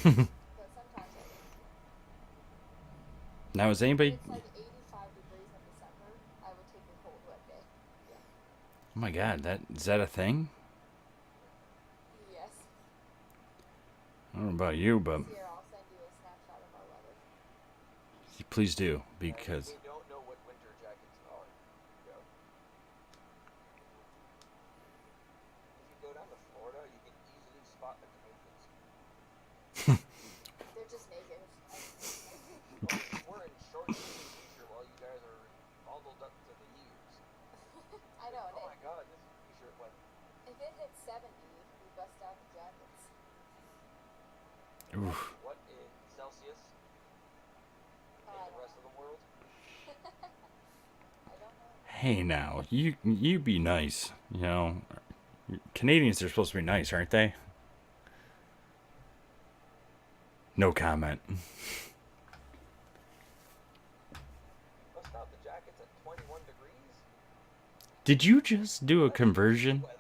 but sometimes I don't. Now, is If anybody? it's like 85 degrees in December, I would take a cold wet day. Yeah. Oh my God, that is that a thing? Yes. I don't know about you, but This year I'll send you a snapshot of our weather. please do Yeah, because they don't know what winter jackets are. Joe. If you go down to Florida, you can easily spot the Canadians. They're just naked. We're in shorts and a t-shirt while you guys are bundled up to the ears. I know, and Oh my god, this is t-shirt weather. if it hits 70, we bust out the jackets. And that's oof. what in Celsius Oh, in I the don't rest know. of the world. I don't know. Hey, now you be nice. You know, Canadians are supposed to be nice, aren't they? No comment. Bust out the jackets at 21 degrees. Did you just do a That's AC conversion? weather.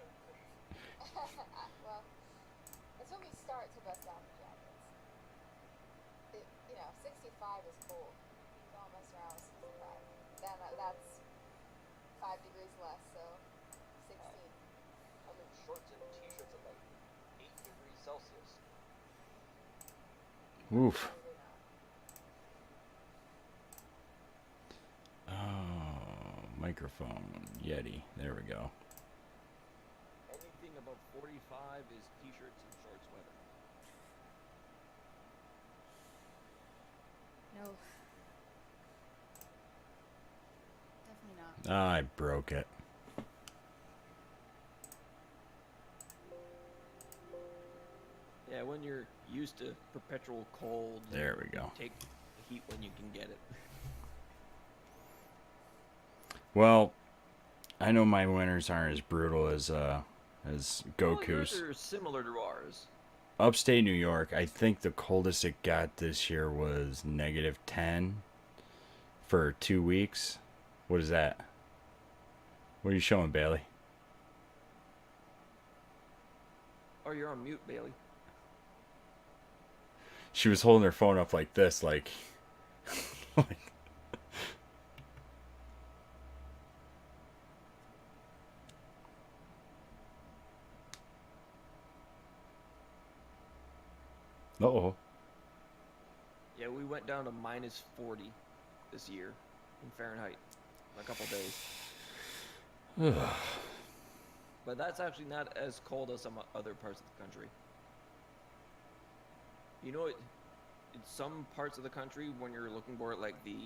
Well, that's when we start to bust out the jackets. 65 is cold. Don't mess around with 65. Then that's 5 degrees less, so Uh, 16. I'm in shorts and t-shirts at like 8 degrees Celsius. Oof. Probably not. Oh, microphone Yeti. There we go. Anything above 45 is t-shirts and shorts weather. No, definitely not. I broke it. Yeah, when you're used to perpetual cold, There we you go. take the heat when you can get it. Well, I know my winters aren't as brutal as Well, yours Goku's. are similar to ours. Upstate New York, I think the coldest it got this year was -10 for 2 weeks. What is that? What are you showing, Bailey? Oh, you're on mute, Bailey. She was holding her phone up like this, like oh. Yeah, we went down to -40 this year in Fahrenheit in a couple days. But that's actually not as cold as some other parts of the country. You know, in some parts of the country, when you're looking for it, like the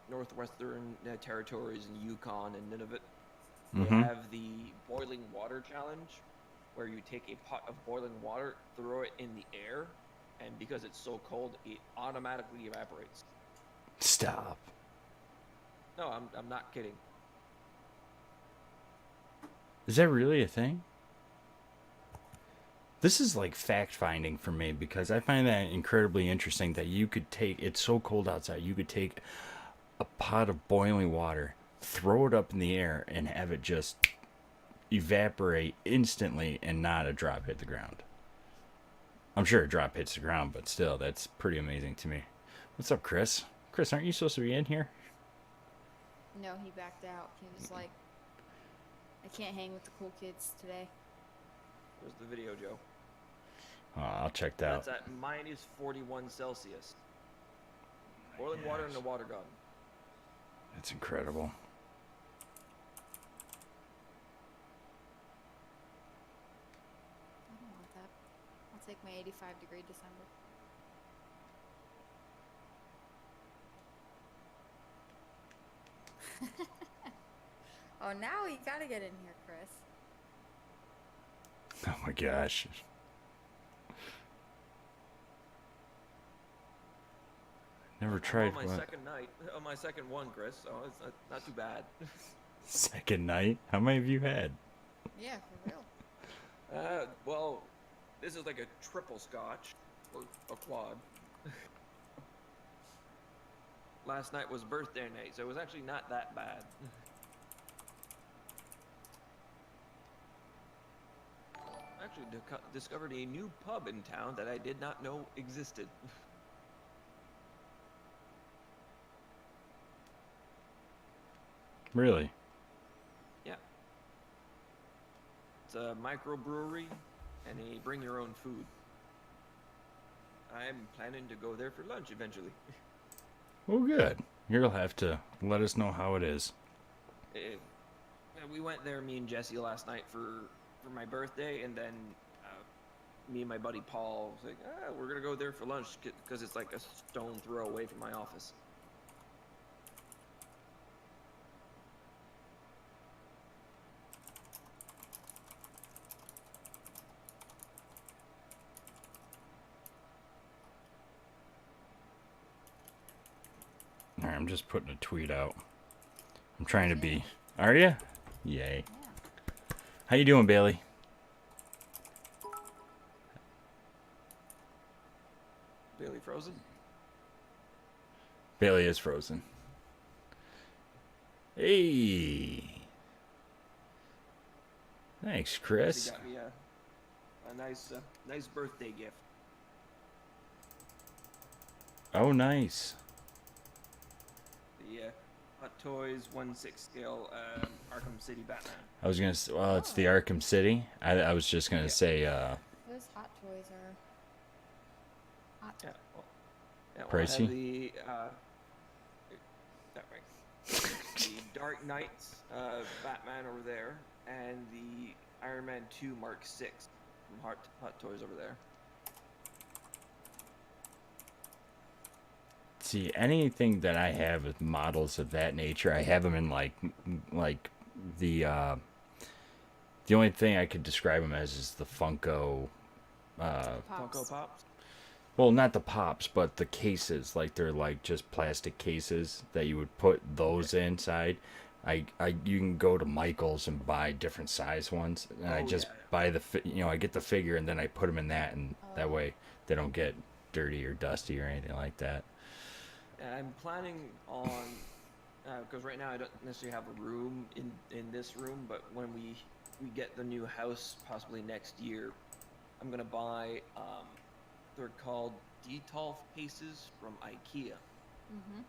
northwestern territories and Yukon and Nunavut, they Mm-hmm. have the boiling water challenge, where you take a pot of boiling water, throw it in the air, and because it's so cold, it automatically evaporates. Stop. No, I'm not kidding. Is that really a thing? This is like fact finding for me because I find that incredibly interesting that you could take it's so cold outside, you could take a pot of boiling water, throw it up in the air, and have it just evaporate instantly and not a drop hit the ground. I'm sure a drop hits the ground, but still, that's pretty amazing to me. What's up, Chris? Chris, aren't you supposed to be in here? No, he backed out. He was like, I can't hang with the cool kids today. There's the video, Joe. Oh, I'll check that out. That's at -41 Celsius. Boiling water in a water gun. That's incredible. I don't want that. I'll take my 85-degree December. Oh, now you gotta get in here, Chris. Oh my gosh. Never I'm on tried my what? second night, on my second one, Chris. So it's not too bad. Second night? How many have you had? Yeah, for real. Well, this is like a triple scotch or a quad. Last night was birthday night, so it was actually not that bad. actually discovered a new pub in town that I did not know existed. Really? Yeah. It's a microbrewery and a bring your own food. I'm planning to go there for lunch eventually. Well, good. You'll have to let us know how it is. We went there, me and Jesse, last night for my birthday, and then me and my buddy Paul was like, we're gonna go there for lunch because it's like a stone throw away from my office. All right, I'm just putting a tweet out. I'm trying to be. Are you? Yay. Yeah. How you doing, Bailey? Bailey frozen? Bailey is frozen. Hey. Thanks, Chris. He got me a nice birthday gift. Oh, nice. The Hot Toys 1/6 scale Arkham City Batman. I was gonna say, well, it's the Arkham City. I was just gonna say, Those Hot Toys are hot. Yeah. Well, Pricey? I have the that right. The Dark Knight Batman over there, and the Iron Man 2 Mark 6 from Hot Toys over there. see anything that I have with models of that nature. I have them in like the only thing I could describe them as is the Funko. Pops. Funko Pops. Well, not the pops, but the cases. Like they're like just plastic cases that you would put those inside. You can go to Michael's and buy different size ones, and I just buy I get the figure and then I put them in that, and that way they don't get dirty or dusty or anything like that. And I'm planning on because right now I don't necessarily have a room in this room, but when we get the new house possibly next year, I'm gonna buy they're called Detolf cases from IKEA. Mm-hmm.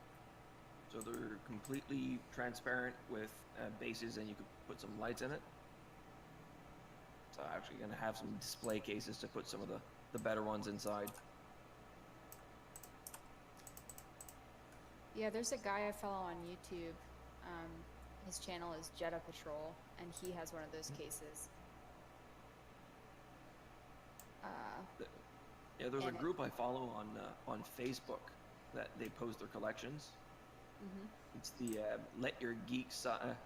So they're completely transparent with bases, and you could put some lights in it. So I'm actually gonna have some display cases to put some of the better ones inside. Yeah, there's a guy I follow on YouTube. His channel is Jetta Patrol, and he has one of those cases. Yeah, there's a And group I follow on Facebook that they post their collections. Mm-hmm. It's the Let Your Geek Side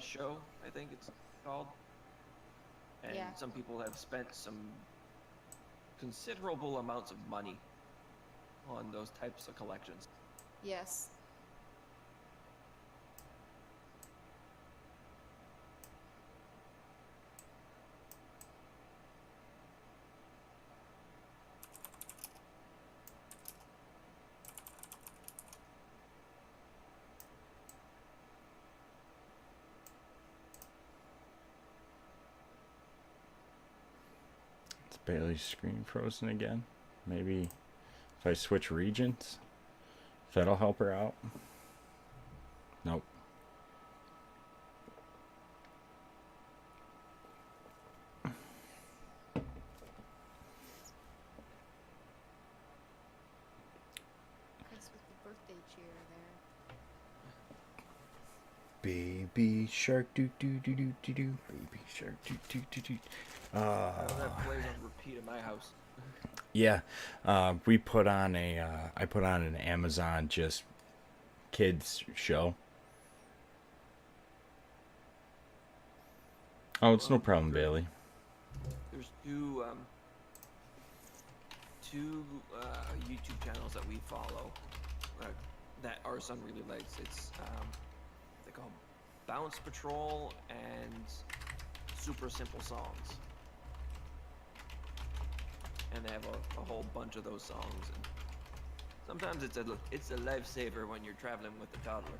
Show, I think it's called. And Yeah. some people have spent some considerable amounts of money on those types of collections. Yes. Is Bailey's screen frozen again? Maybe if I switch regions, if that'll help her out. Nope. Chris with the birthday cheer there. Baby shark do do do do do do. Baby shark do do do do. That plays on repeat in my house. Yeah, we put on I put on an Amazon just kids show. Oh, it's no problem, Bailey. There's two YouTube channels that we follow that our son really likes. It's they call Bounce Patrol and Super Simple Songs, and they have a whole bunch of those songs. And sometimes it's a lifesaver when you're traveling with a toddler.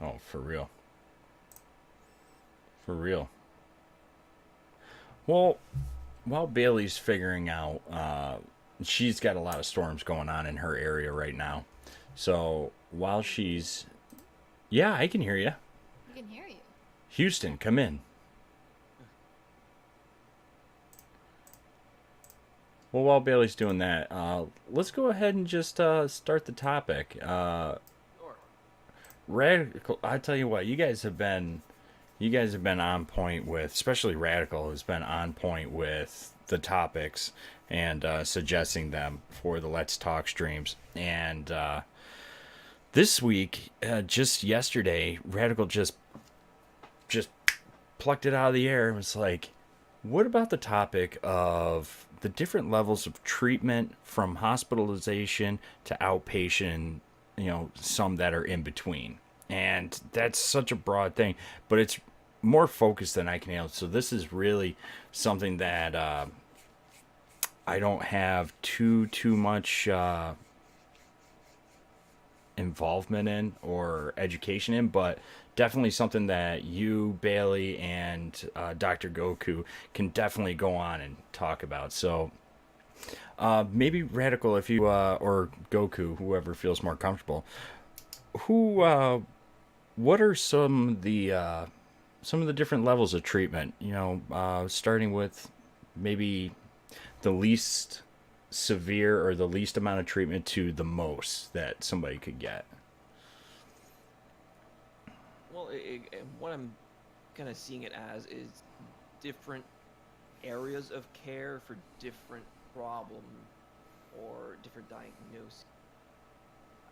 Oh, for real. For real. Well, while Bailey's figuring out, she's got a lot of storms going on in her area right now. So while she's, yeah, I can hear you. We can hear you. Houston, come in. Well, while Bailey's doing that, let's go ahead and just start the topic. Sure. Radical. I tell you what, you guys have been on point with, especially Radical has been on point with the topics and suggesting them for the Let's Talk streams. And this week, just yesterday, Radical just plucked it out of the air. It was like, what about the topic of the different levels of treatment from hospitalization to outpatient, some that are in between? And that's such a broad thing, but it's more focused than I can handle. So this is really something that I don't have too much involvement in or education in, but definitely something that you, Bailey, and Dr. Goku can definitely go on and talk about. So maybe Radical, if you or Goku, whoever feels more comfortable, who what are some of the different levels of treatment? Starting with maybe the least severe or the least amount of treatment to the most that somebody could get. Well, what I'm kind of seeing it as is different areas of care for different problem or different diagnoses.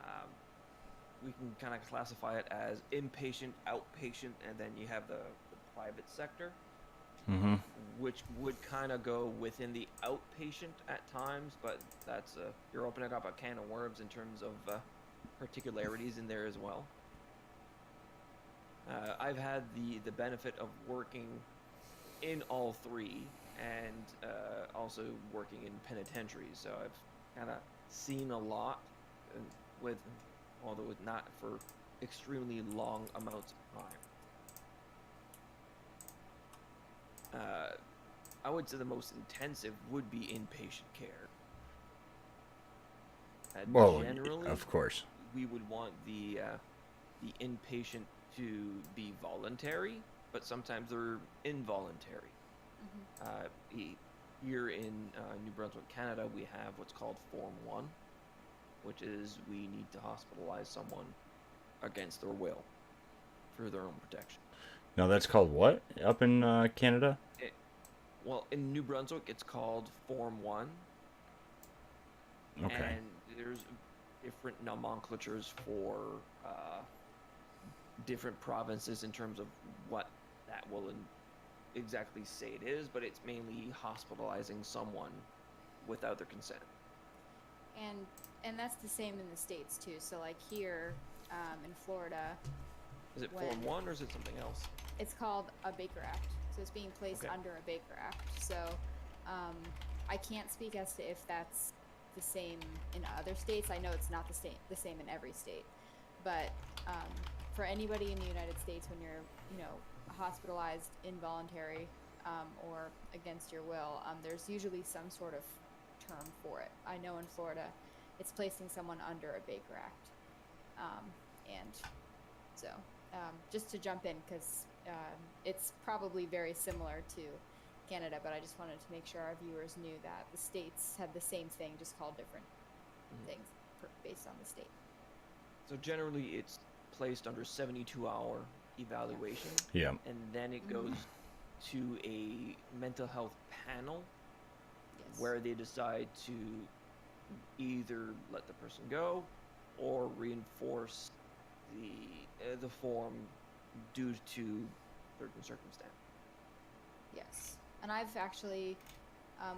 Um, we can kind of classify it as inpatient, outpatient, and then you have the private sector, Mm-hmm. which would kind of go within the outpatient at times, but that's you're opening up a can of worms in terms of particularities in there as well. I've had the benefit of working in all three and also working in penitentiaries, so I've kind of seen a lot with, although not for extremely long amounts of time. I would say the most intensive would be inpatient care. Well, Generally, of course. we would want the inpatient to be voluntary, but sometimes they're involuntary. Here in New Brunswick, Canada, we have what's called Form 1, which is we need to hospitalize someone against their will for their own protection. Now that's called what up in Canada? Well, in New Brunswick, it's called Form 1. Okay. And there's different nomenclatures for different provinces in terms of what that will exactly say it is, but it's mainly hospitalizing someone without their consent. And that's the same in the States too. So like here in Florida, Is it when Form 1 or is it something else? it's called a Baker Act. So it's being placed Okay. under a Baker Act. So I can't speak as to if that's the same in other states. I know it's not the same in every state. But for anybody in the United States, when you're, hospitalized involuntary or against your will, there's usually some sort of term for it. I know in Florida, it's placing someone under a Baker Act. And so just to jump in, because it's probably very similar to Canada, but I just wanted to make sure our viewers knew that the states have the same thing, just called different things based on the state. So generally, it's placed under 72-hour evaluation, Yeah. and then it goes to a mental health panel Yes. where they decide to either let the person go or reinforce the form due to certain circumstance. Yes. And I've actually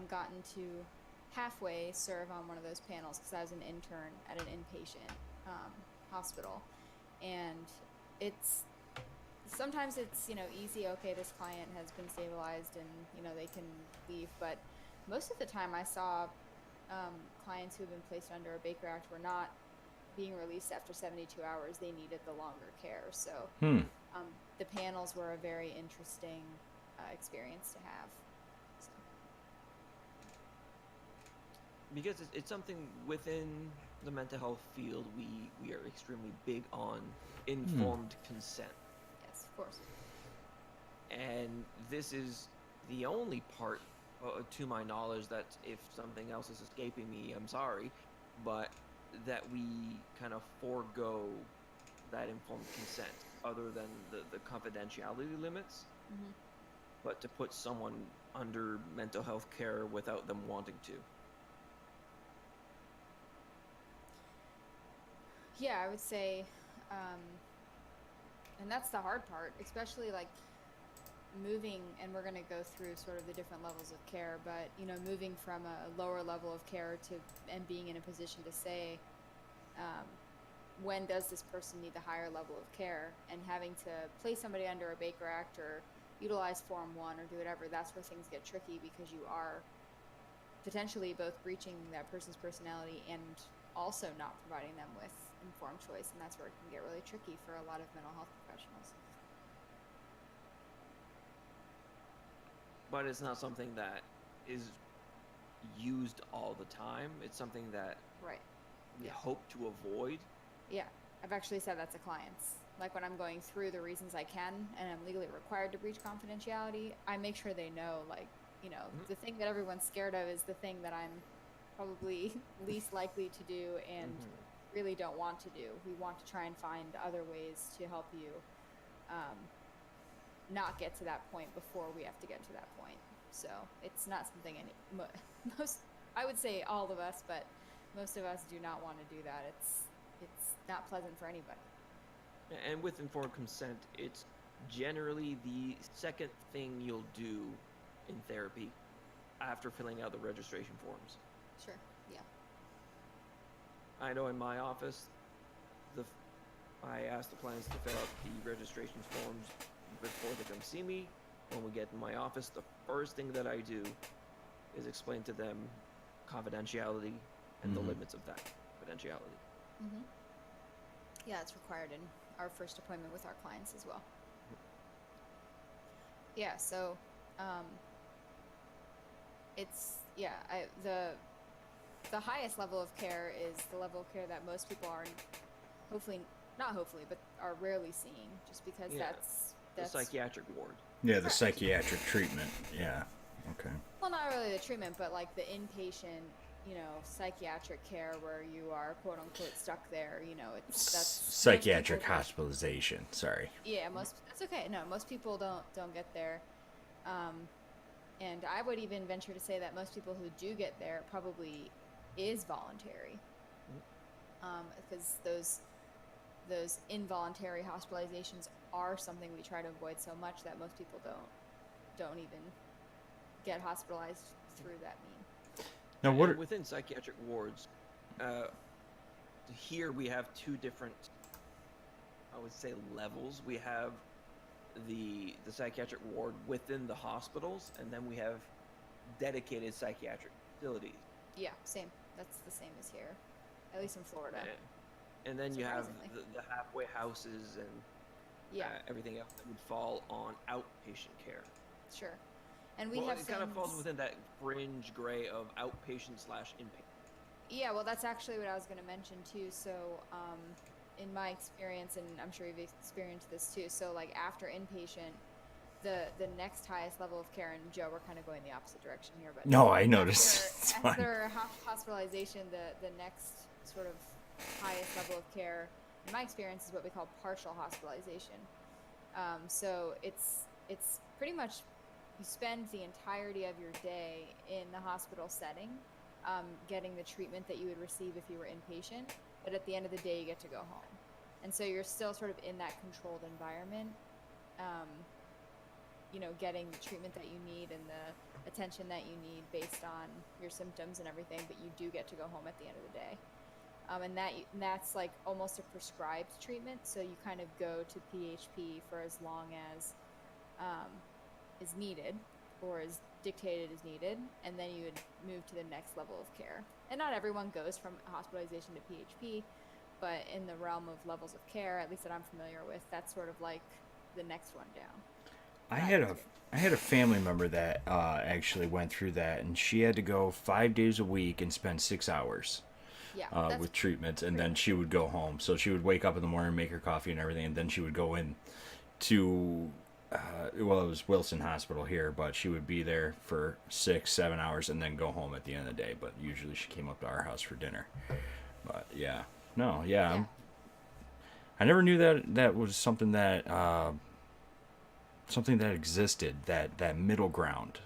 gotten to halfway serve on one of those panels because I was an intern at an inpatient hospital. And sometimes it's, easy. Okay, this client has been stabilized and, they can leave. But most of the time I saw clients who have been placed under a Baker Act were not being released after 72 hours. They needed the longer care. So the panels were a very interesting experience to have. because it's something within the mental health field we are extremely big on informed consent. Yes, of course. And this is the only part, to my knowledge, that if something else is escaping me, I'm sorry, but that we kind of forego that informed consent, other than the confidentiality limits, Hmm. but to put someone under mental health care without them wanting to. Yeah, I would say, um, and that's the hard part, especially like moving, and we're going to go through sort of the different levels of care, but moving from a lower level of care to and being in a position to say, um, when does this person need the higher level of care, and having to place somebody under a Baker Act or utilize Form 1 or do whatever, that's where things get tricky, because you are potentially both breaching that person's personality and also not providing them with informed choice, and that's where it can get really tricky for a lot of mental health professionals. But it's not something that is used all the time. It's something that Right. we Yeah. hope to avoid. Yeah, I've actually said that to clients. Like when I'm going through the reasons I can and I'm legally required to breach confidentiality, I make sure they know, like, the thing that everyone's scared of is the thing that I'm probably least likely to do and really don't want to do. We want to try and find other ways to help you not get to that point before we have to get to that point. So it's not something most, I would say all of us, but most of us do not want to do that. It's not pleasant for anybody. And with informed consent, it's generally the second thing you'll do in therapy after filling out the registration forms. Sure. Yeah. I know in my office, I ask the clients to fill out the registration forms before they come see me. When we get in my office, the first thing that I do is explain to them confidentiality and the limits of that confidentiality. Mm-hmm. Yeah, it's required in our first appointment with our clients as well. Yeah, so the highest level of care is the level of care that most people are are rarely seeing, just because that's the psychiatric ward. Yeah, the Correct. psychiatric treatment. Yeah. Okay. Well, not really the treatment, but like the inpatient, psychiatric care where you are quote unquote stuck there. That's Psychiatric hospitalization. Sorry. Yeah, that's okay. No, most people don't get there, and I would even venture to say that most people who do get there probably is voluntary, because those involuntary hospitalizations are something we try to avoid so much that most people don't even get hospitalized through that mean. Now, within psychiatric wards, here we have two different, I would say, levels. We have the psychiatric ward within the hospitals, and then we have dedicated psychiatric facilities. Yeah, same. That's the same as here, at least in Florida. And then you have Surprisingly. the halfway houses and everything else that would fall on outpatient care. Sure. And we Well, have it kind of falls within that fringe gray of outpatient/inpatient. Yeah, well, that's actually what I was going to mention too. So, in my experience, and I'm sure you've experienced this too. So, like after inpatient, the next highest level of care, and Joe, we're kind of going the opposite direction here, but no, I noticed. after hospitalization, the next sort of highest level of care, in my experience, is what we call partial hospitalization. So it's pretty much you spend the entirety of your day in the hospital setting, getting the treatment that you would receive if you were inpatient, but at the end of the day you get to go home, and so you're still sort of in that controlled environment, getting the treatment that you need and the attention that you need based on your symptoms and everything, but you do get to go home at the end of the day. And that's like almost a prescribed treatment, so you kind of go to PHP for as long as is needed, or is dictated as needed, and then you would move to the next level of care. And not everyone goes from hospitalization to PHP, but in the realm of levels of care, at least that I'm familiar with, that's sort of like the next one down. I not had into a it. I had a family member that actually went through that, and she had to go 5 days a week and spend 6 hours Yeah, that's with treatments, and pretty then much she it. would go home. So she would wake up in the morning, make her coffee and everything, and then she would go in to well, it was Wilson Hospital here, but she would be there for 6, 7 hours and then go home at the end of the day. But usually she came up to our house for dinner. But yeah, no, yeah, Yeah. I never knew that that was something that existed, that middle ground.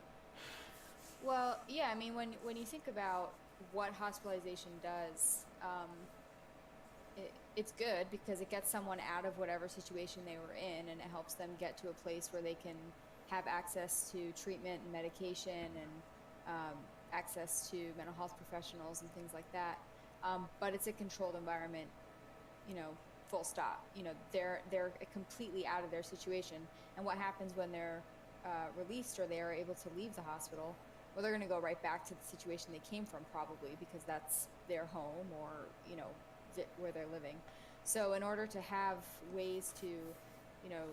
Well, yeah. I mean, when you think about what hospitalization does, it's good because it gets someone out of whatever situation they were in, and it helps them get to a place where they can have access to treatment and medication and access to mental health professionals and things like that. But it's a controlled environment, you know, full stop. You know, they're completely out of their situation. And what happens when they're released or they are able to leave the hospital? Well, they're going to go right back to the situation they came from, probably because that's their home or where they're living. So, in order to have ways to, you know,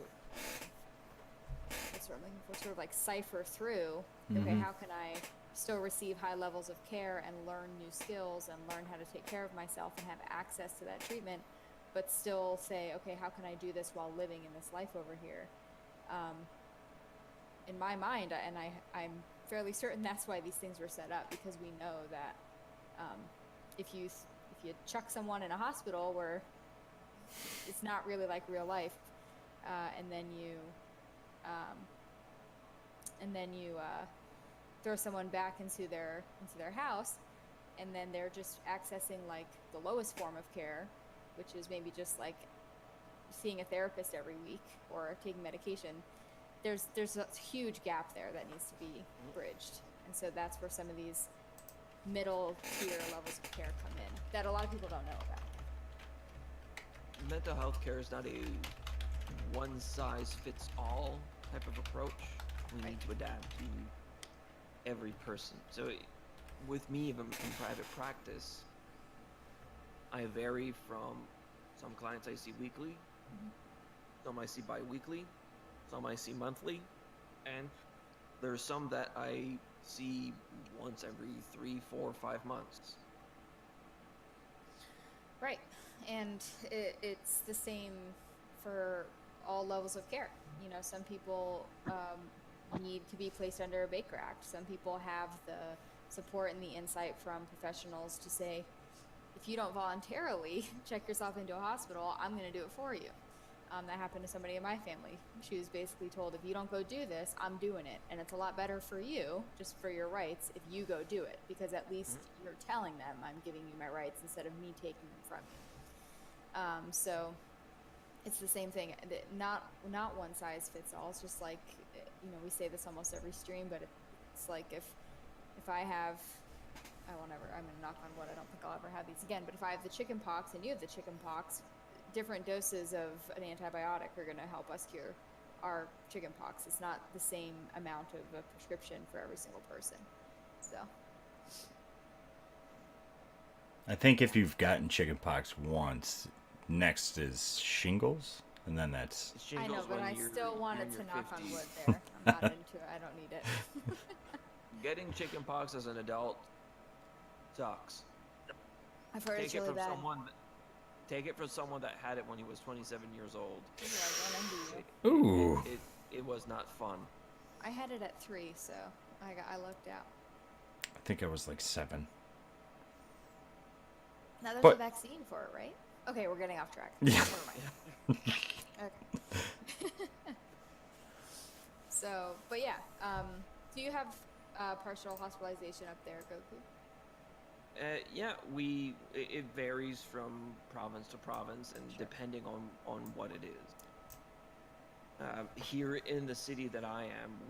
what's what I'm looking for, sort of like cipher through, okay, Mm-hmm. how can I still receive high levels of care and learn new skills and learn how to take care of myself and have access to that treatment, but still say, okay, how can I do this while living in this life over here? Um, in my mind, and I'm fairly certain that's why these things were set up, because we know that um, if you chuck someone in a hospital where it's not really like real life, and then um, you throw someone back into their house, and then they're just accessing like the lowest form of care, which is maybe just like seeing a therapist every week or taking medication. There's a huge gap there that needs to be bridged, and so that's where some of these middle tier levels of care come in that a lot of people don't know about. Mental health care is not a one size fits all type of approach. We Right. need to adapt to every person. So, with me, even in private practice, I vary from some clients I see weekly, Mhm. some I see bi weekly, some I see monthly, and there's some that I see once every 3, 4, 5 months. Right. And it's the same for all levels of care. You know, some people need to be placed under a Baker Act. Some people have the support and the insight from professionals to say, if you don't voluntarily check yourself into a hospital, I'm going to do it for you. That happened to somebody in my family. She was basically told, if you don't go do this, I'm doing it. And it's a lot better for you, just for your rights, if you go do it, because at least you're telling them I'm giving you my rights instead of me taking them from you. So it's the same thing. Not one size fits all. It's just like, you know, we say this almost every stream, but it's like if I have, I will never, I'm gonna knock on wood, I don't think I'll ever have these again, but if I have the chicken pox and you have the chicken pox, different doses of an antibiotic are going to help us cure our chicken pox. It's not the same amount of a prescription for every single person. So, I think if you've gotten chickenpox once, next is shingles, and then that's It's I know, shingles but when I you're still you're wanted in to your knock on 50s. wood there. I'm not into it. I don't need it. Getting chickenpox as an adult sucks. I've heard Take it's it really from bad. someone. Take it from someone that had it when he was 27 years old. Ooh, I don't envy you. It it, ooh. it, it, it was not fun. I had it at 3, so I lucked out. I think I was like 7. Now there's a But vaccine for it, right? Okay, we're getting off track. yeah, Never mind. Okay. So, but yeah, do you have partial hospitalization up there, Goku? Yeah, it varies from province to province and Sure. depending on what it is. Here in the city that I am,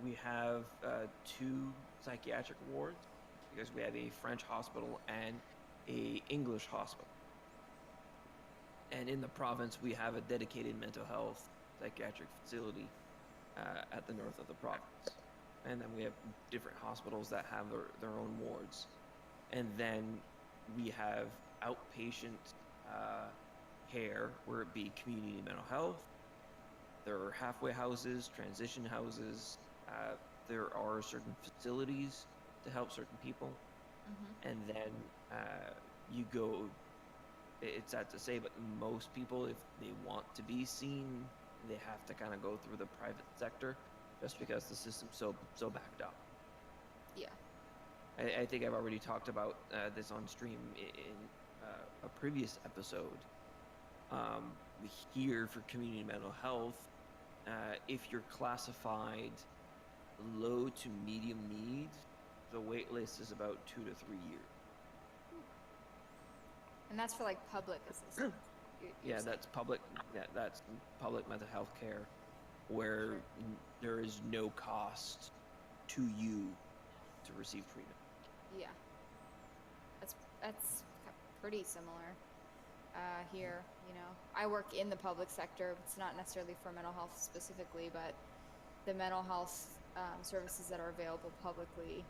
we have 2 psychiatric wards because we have a French hospital and a English hospital. And in the province, we have a dedicated mental health psychiatric facility at the north of the province. And then we have different hospitals that have their own wards. And then we have outpatient care, where it be community mental health, There are halfway houses, transition houses. There are certain facilities to help certain people, and then you go. It's sad to say, but most people, if they want to be seen, they have to kind of go through the private sector, just because the system's so backed up. Yeah. I think I've already talked about this on stream in a previous episode. Here for community mental health, if you're classified low to medium need, the wait list is about 2 to 3 years. And that's for like public assistance. Yeah, that's public. That's public mental health care, where Sure. there is no cost to you to receive treatment. Yeah. That's pretty similar here. You know, I work in the public sector. It's not necessarily for mental health specifically, but the mental health services that are available publicly,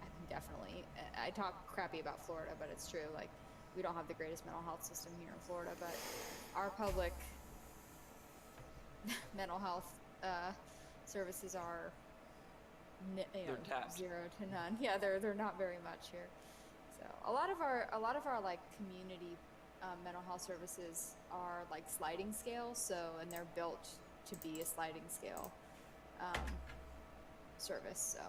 I think definitely. I talk crappy about Florida, but it's true. Like, we don't have the greatest mental health system here in Florida, but our public mental health services are They're tapped. 0 to none. Yeah, they're not very much here. So a lot of our like community mental health services are like sliding scale. So, and they're built to be a sliding scale service. So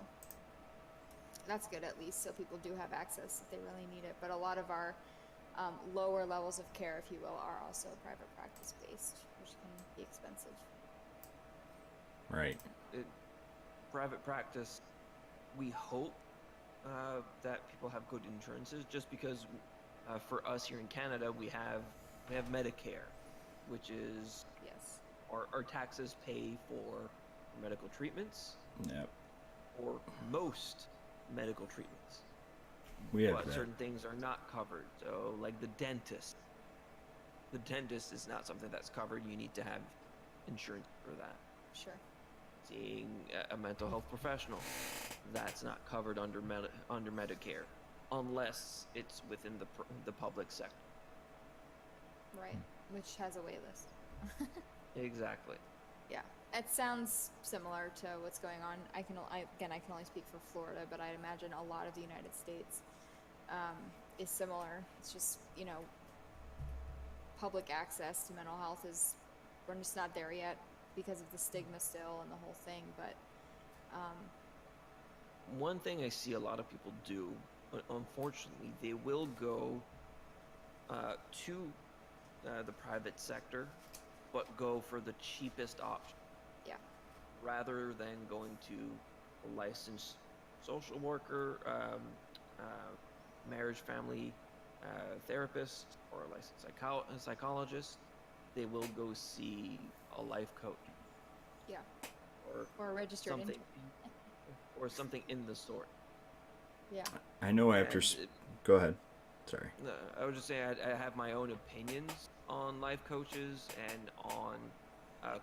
that's good, at least. So people do have access if they really need it. But a lot of our lower levels of care, if you will, are also private practice based, which can be expensive. Right. Private practice, we hope that people have good insurances, just because for us here in Canada, we have Medicare, which is Yes. our taxes pay for medical treatments, Yep. or most medical treatments. We have But that. certain things are not covered. So, like the dentist. The dentist is not something that's covered. You need to have insurance for that. Sure. Seeing a mental health professional, that's not covered under Medicare, unless it's within the public sector. Right. Which has a wait list. Exactly. Yeah. It sounds similar to what's going on. I can only speak for Florida, but I imagine a lot of the United States is similar. It's just, you know, public access to mental health we're just not there yet because of the stigma still and the whole thing. But One thing I see a lot of people do, unfortunately, they will go to the private sector, but go for the cheapest option. yeah, Rather than going to a licensed social worker, marriage family therapist, or a licensed psychologist, they will go see a life coach yeah, or or a registered something, intern. or something in the sort. Yeah, I know after. And Go ahead. Sorry. I would just say I have my own opinions on life coaches and on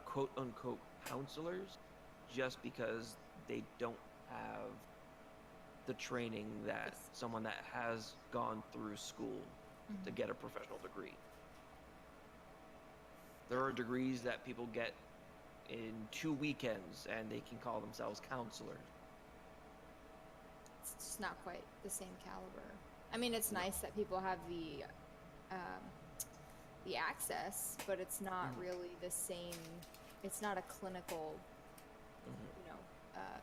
quote unquote counselors, just because they don't have the training that Yes. someone that has gone through school to get a professional degree. There are degrees that people get in 2 weekends and they can call themselves counselors. it's just not quite the same caliber. I mean, it's nice that people have the access, but it's not really the same. It's not a clinical, you know,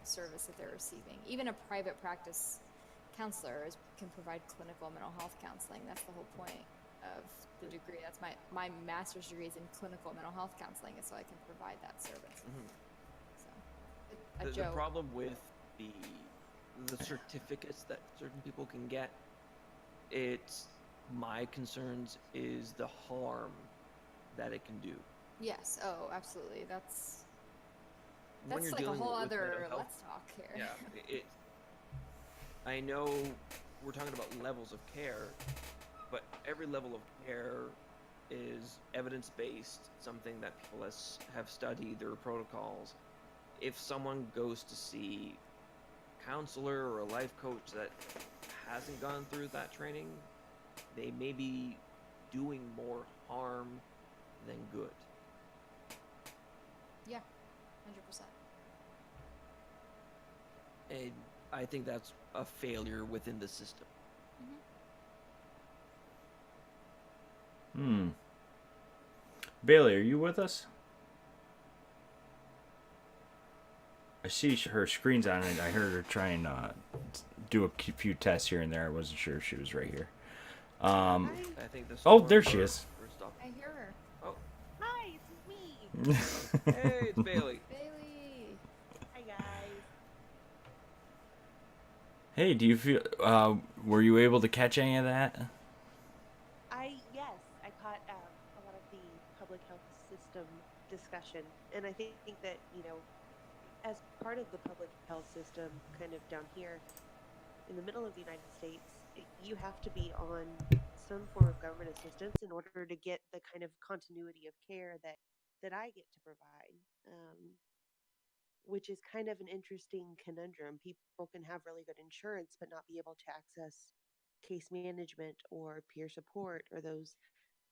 service that they're receiving. Even a private practice counselor can provide clinical mental health counseling. That's the whole point of the degree. That's my master's degree is in clinical mental health counseling, and so I can provide that service. So, a The joke. problem with the certificates that certain people can get, it's my concerns is the harm that it can do. Yes. Oh, absolutely. That's When you're like a dealing whole with other mental health, let's talk here. yeah, I know we're talking about levels of care, but every level of care is evidence-based, something that people have studied, their protocols. If someone goes to see a counselor or a life coach that hasn't gone through that training, they may be doing more harm than good. And I think that's a failure within the system. Hmm. Bailey, are you with us? I see her screen's on it. I heard her try and do a few tests here and there. I wasn't sure if she was right here. Hi. I think the Oh, storm there she for- is. First off. I hear her. Oh, Hi, it's me. hey, it's Bailey. Bailey. Hi, guys. Hey, do you feel? Were you able to catch any of that? Yes, I caught a lot of the public health system discussion, and I think that as part of the public health system, kind of down here in the middle of the United States, you have to be on some form of government assistance in order to get the kind of continuity of care that I get to provide. Which is kind of an interesting conundrum. People can have really good insurance but not be able to access case management or peer support or those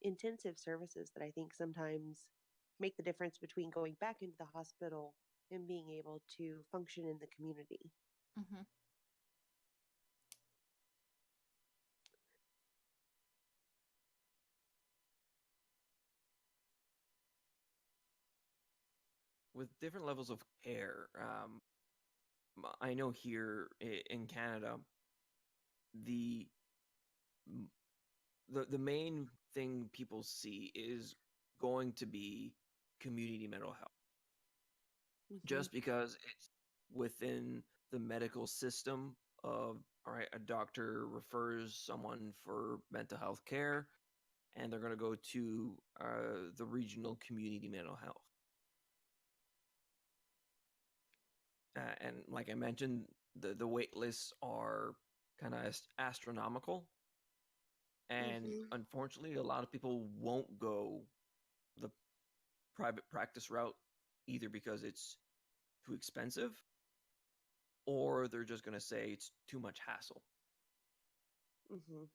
intensive services that I think sometimes make the difference between going back into the hospital and being able to function in the community. Mm-hmm. With different levels of care, I know here in Canada, the the main thing people see is going to be community mental health, just because it's within the medical system of, all right, a doctor refers someone for mental health care, and they're going to go to the regional community mental health. And like I mentioned, the wait lists are kind of astronomical, and Mhm. unfortunately, a lot of people won't go the private practice route, either because it's too expensive, or they're just going to say it's too much hassle. Mhm.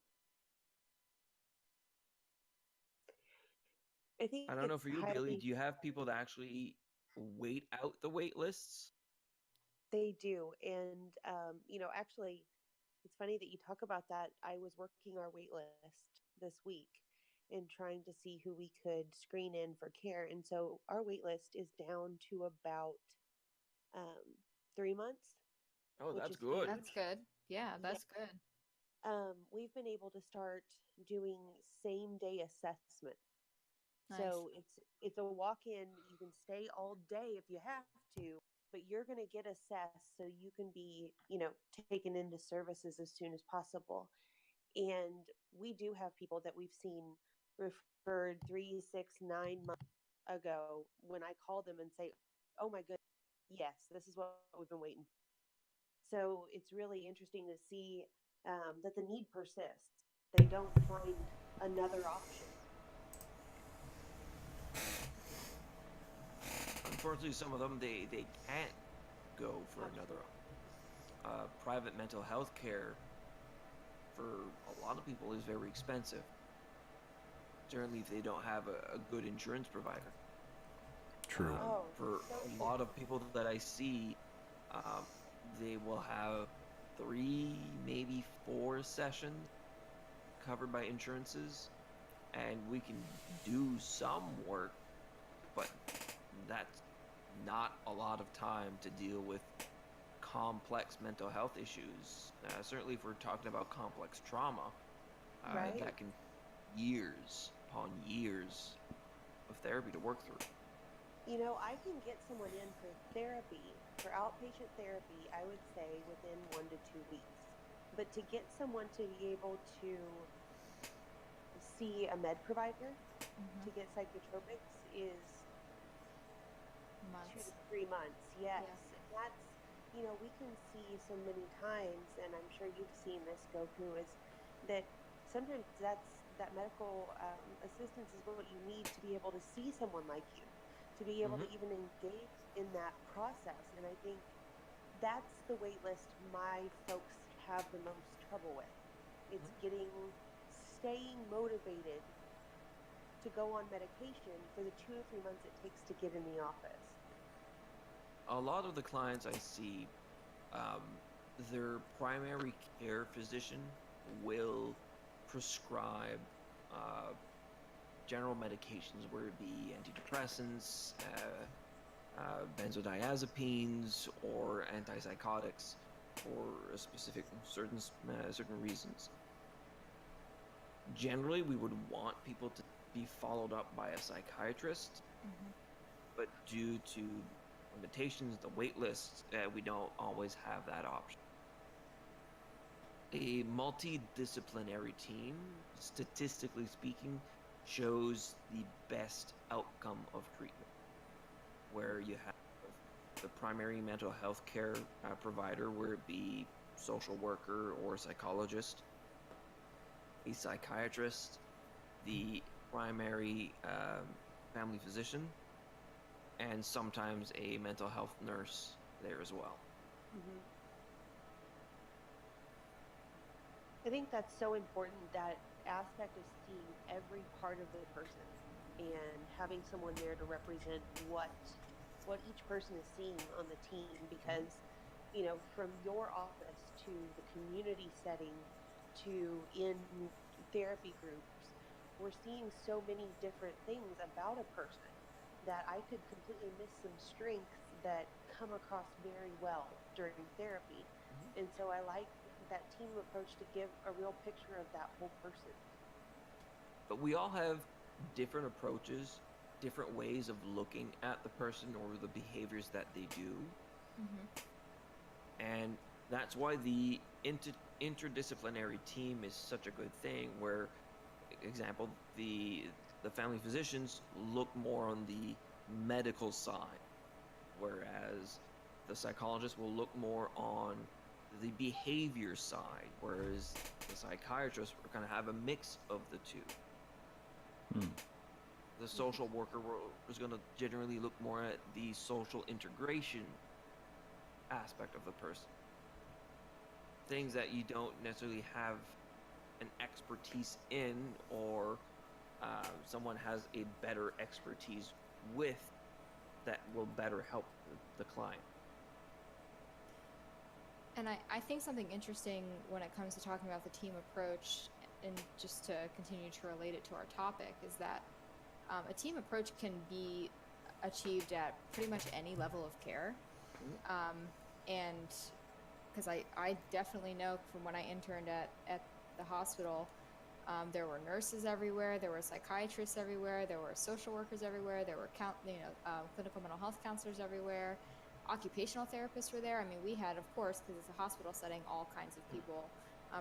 I think I don't know it's for you, Bailey. highly. Do you have people that actually wait out the wait lists? They do, and actually, it's funny that you talk about that. I was working our wait list this week and trying to see who we could screen in for care, and so our wait list is down to about um, 3 months, Oh, which that's is good. That's huge. good. Yeah, Yeah. that's good. We've been able to start doing same day assessment. Nice. So it's a walk in. You can stay all day if you have to, but you're going to get assessed so you can be, taken into services as soon as possible. And we do have people that we've seen referred 3, 6, 9 months ago when I call them and say, "Oh my goodness, yes, this is what we've been waiting for." So it's really interesting to see that the need persists. They don't find another option. Unfortunately, some of them they can't go for another private mental health care. For a lot of people, is very expensive. Certainly, if they don't have a good insurance provider. True. Oh, For so a true. lot of people that I see, um, they will have 3, maybe 4 sessions covered by insurances, and we can do some work, but that's not a lot of time to deal with complex mental health issues. Certainly, if we're talking about complex trauma, Right. that can years upon years of therapy to work through. I can get someone in for therapy, for outpatient therapy, I would say within 1 to 2 weeks. But to get someone to be able to see a med provider Mm-hmm. to get psychotropics is 2 to Months. 3 months. Yes. Yeah. And that's, we can see so many times, and I'm sure you've seen this, Goku, is that sometimes that medical assistance is what you need to be able to see someone like you, to be able Hmm. to even engage in that process. And I think that's the wait list my folks have the most trouble with. It's staying motivated to go on medication for the 2 to 3 months it takes to get in the office. A lot of the clients I see, um, their primary care physician will prescribe general medications, whether it be antidepressants, benzodiazepines, or antipsychotics for a specific certain reasons. Generally, we would want people to be followed up by a psychiatrist, but due to limitations, the wait lists, we don't always have that option. A multidisciplinary team, statistically speaking, shows the best outcome of treatment, where you have the primary mental health care provider, where it be social worker or psychologist, a psychiatrist, the primary family physician, and sometimes a mental health nurse there as well. Hmm. I think that's so important, that aspect of seeing every part of the person and having someone there to represent what each person is seeing on the team, because from your office to the community setting to in therapy groups, we're seeing so many different things about a person that I could completely miss some strengths that come across very well during therapy. And so I like that team approach to give a real picture of that whole person. But we all have different approaches, different ways of looking at the person or the behaviors that they do. And that's why the interdisciplinary team is such a good thing, where, example, the family physicians look more on the medical side, whereas the psychologist will look more on the behavior side, whereas the psychiatrist are going to have a mix of the two. The social worker is going to generally look more at the social integration aspect of the person. Things that you don't necessarily have an expertise in, or someone has a better expertise with, that will better help the client. And I think something interesting when it comes to talking about the team approach, and just to continue to relate it to our topic, is that a team approach can be achieved at pretty much any level of care. And because I definitely know from when I interned at the hospital, there were nurses everywhere, there were psychiatrists everywhere, there were social workers everywhere, there were clinical mental health counselors everywhere, occupational therapists were there. I mean, we had, of course, because it's a hospital setting, all kinds of people,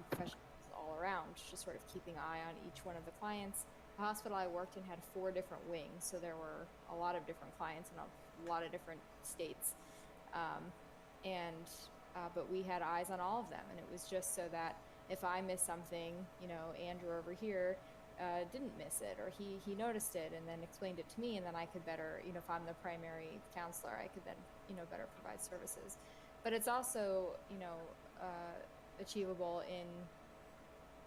professionals all around, just sort of keeping an eye on each one of the clients. The hospital I worked in had 4 different wings, so there were a lot of different clients in a lot of different states. But we had eyes on all of them, and it was just so that if I missed something, Andrew over here didn't miss it, or he noticed it and then explained it to me, and then I could better, if I'm the primary counselor, I could then, better provide services. But it's also, achievable in,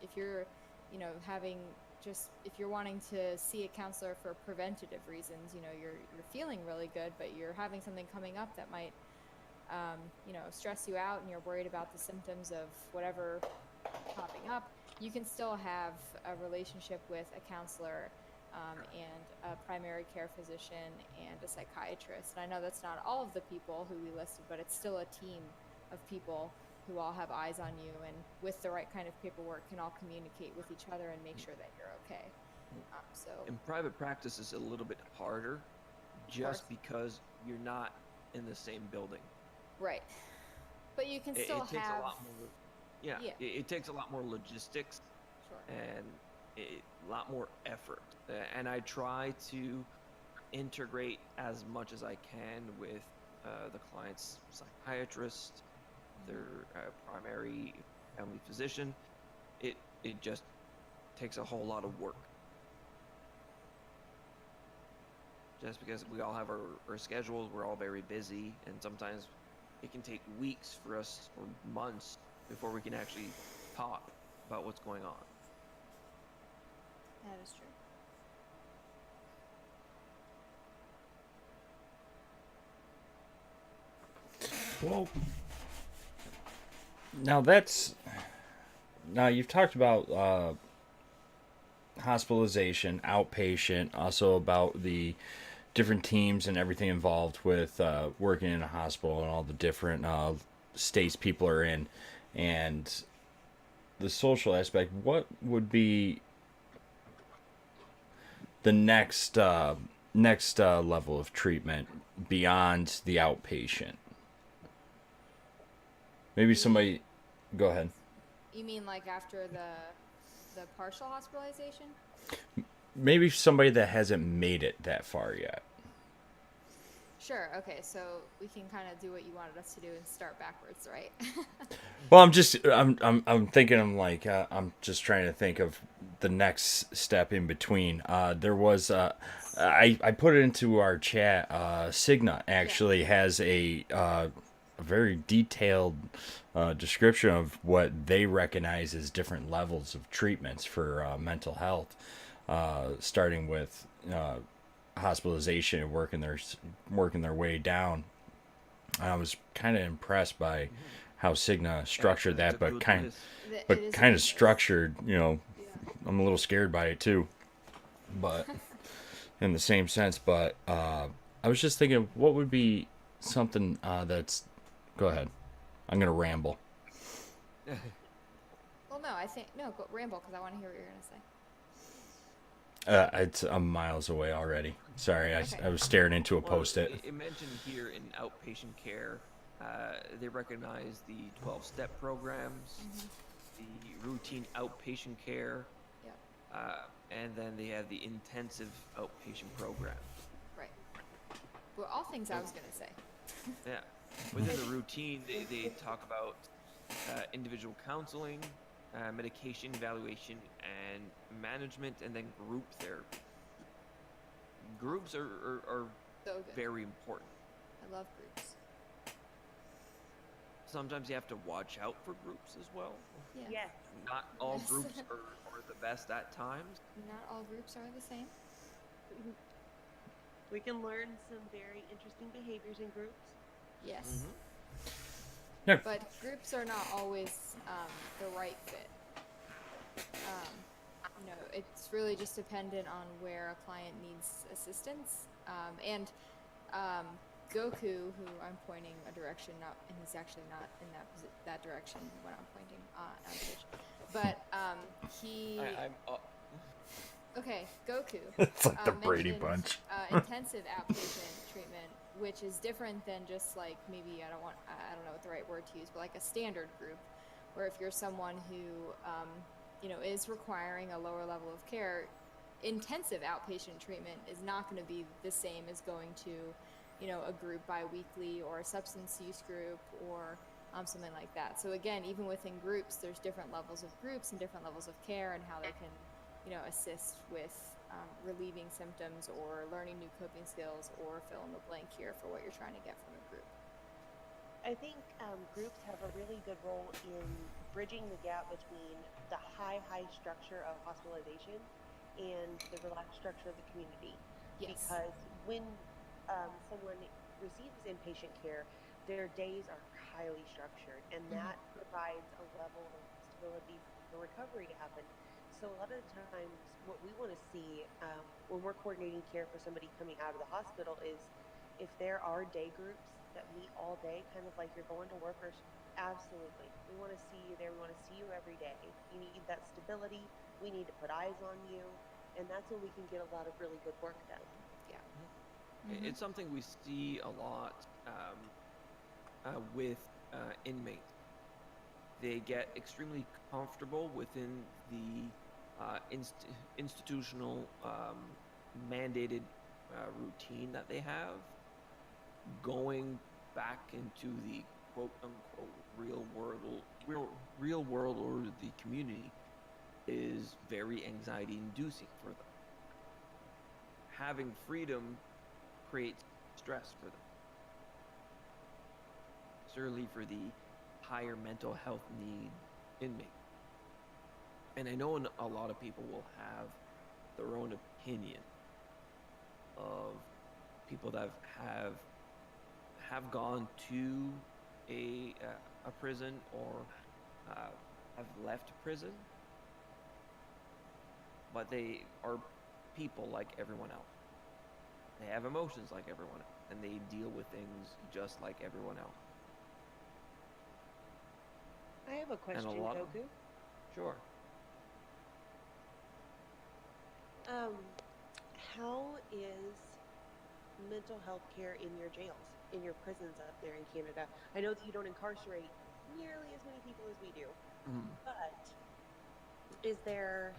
if you're, if you're wanting to see a counselor for preventative reasons, you're feeling really good, but you're having something coming up that might, stress you out, and you're worried about the symptoms of whatever popping up, you can still have a relationship with a counselor and a primary care physician and a psychiatrist. And I know that's not all of the people who we listed, but it's still a team of people who all have eyes on you, and with the right kind of paperwork can all communicate with each other and make sure that you're okay. So in private practice, it's a little bit harder, just because you're not in the same building. Right. But you can still it takes have a lot more. Yeah. It takes a lot more logistics. Sure. And a lot more effort. And I try to integrate as much as I can with the client's psychiatrist, their primary family physician. It just takes a whole lot of work. Just because we all have our schedules, we're all very busy, and sometimes it can take weeks for us, or months, before we can actually talk about what's going on. That is true. Well, Now now you've talked about hospitalization, outpatient, also about the different teams and everything involved with working in a hospital and all the different states people are in, and the social aspect. What would be the next level of treatment beyond the outpatient? Maybe somebody. Go ahead. You mean like after the partial hospitalization? Maybe somebody that hasn't made it that far yet. Sure. Okay, so we can kind of do what you wanted us to do and start backwards, right? Well, I'm thinking. I'm just trying to think of the next step in between. There was I put it into our chat. Cigna actually has a very detailed description of what they recognize as different levels of treatments for mental health, starting with hospitalization and working their way down. I was kind of impressed by how Cigna structured It's that, a but good kind list. It but is a kind good of list. structured. Yeah. I'm a little scared by it too, but in the same sense. But I was just thinking, what would be something that's. Go ahead. I'm gonna ramble. Well, no, I think no. Go ramble because I want to hear what you're gonna say. I'm miles away already. Sorry, Okay. I was staring into a Well, post-it. it mentioned here in outpatient care, they recognize the 12-step programs, the routine outpatient care, Yep. and then they have the intensive outpatient program. Right. Well, all things I was gonna say. Yeah. Within the routine, they talk about individual counseling, medication evaluation, and management, and then group therapy. Groups are So good. very important. I love groups. Sometimes you have to watch out for groups as well. Yeah. Yes. Not all Yes. groups are the best at times. Not all groups are the same. We can learn some very interesting behaviors in groups. Yes. Yeah. But groups are not always the right fit. It's really just dependent on where a client needs assistance. And Goku, who I'm pointing a direction, and he's actually not in that direction when I'm pointing on Twitch. But he. I'm Okay, Goku. It's like the Brady mentioned, Bunch. Intensive outpatient treatment, which is different than just like maybe I don't know what the right word to use, but like a standard group, where if you're someone who is requiring a lower level of care, intensive outpatient treatment is not going to be the same as going to, a group bi-weekly or a substance use group or something like that. So again, even within groups, there's different levels of groups and different levels of care and how they can assist with relieving symptoms or learning new coping skills or fill in the blank here for what you're trying to get from a group. I think groups have a really good role in bridging the gap between the high structure of hospitalization and the relaxed structure of the community. Yes. Because when someone receives inpatient care, their days are highly structured, and that provides a level of stability for recovery to happen. So a lot of the times, what we want to see when we're coordinating care for somebody coming out of the hospital is if there are day groups that meet all day, kind of like you're going to work, or absolutely, we want to see you there. We want to see you every day. You need that stability. We need to put eyes on you, and that's when we can get a lot of really good work done. Yeah. It's something we see a lot with inmates. They get extremely comfortable within the institutional mandated routine that they have. Going back into the quote unquote real world or the community is very anxiety inducing for them. Having freedom creates stress for them, certainly for the higher mental health need inmate. And I know a lot of people will have their own opinion of people that have gone to a prison or have left prison, but they are people like everyone else. They have emotions like everyone else, and they deal with things just like everyone else. I have a question, lot of- Goku. Sure. Um, how is mental health care in your jails, in your prisons up there in Canada? I know that you don't incarcerate nearly as many people as we do, Mhm. but is there,